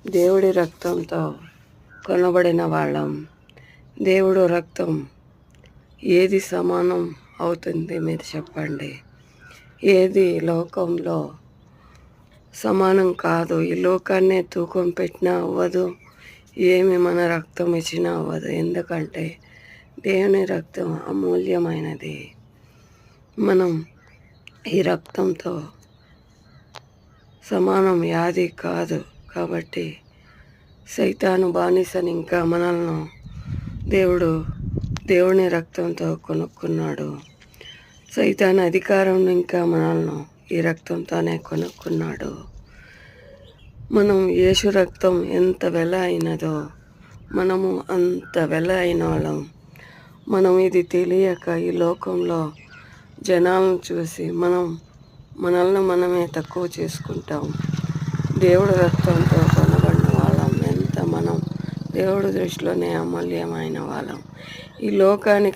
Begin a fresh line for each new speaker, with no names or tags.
దేవుడి రక్తంతో కొనబడిన వాళ్ళం. దేవుడు రక్తం ఏది సమానం అవుతుంది మీరు చెప్పండి? ఏది లోకంలో సమానం కాదు. ఈ లోకాన్నే తూకం పెట్టినా అవ్వదు, ఏమి మన రక్తం ఇచ్చినా అవ్వదు. ఎందుకంటే దేవుని రక్తం అమూల్యమైనది. మనం ఈ రక్తంతో సమానం యాది కాదు. కాబట్టి సైతాను బానిసని ఇంకా మనల్ని దేవుని రక్తంతో కొనుక్కున్నాడు. సైతాను అధికారం ఇంకా మనల్ని ఈ రక్తంతోనే కొనుక్కున్నాడు. మనం యేసు రక్తం ఎంత వెల అయినదో మనము అంత వెల అయిన వాళ్ళం. మనం ఇది తెలియక ఈ లోకంలో జనాలను చూసి మనల్ని మనమే తక్కువ చేసుకుంటాం. దేవుడి రక్తంతో కొనబడిన వాళ్ళం. మనం దేవుడి దృష్టిలోనే అమూల్యమైన వాళ్ళం. ఈ లోకానికి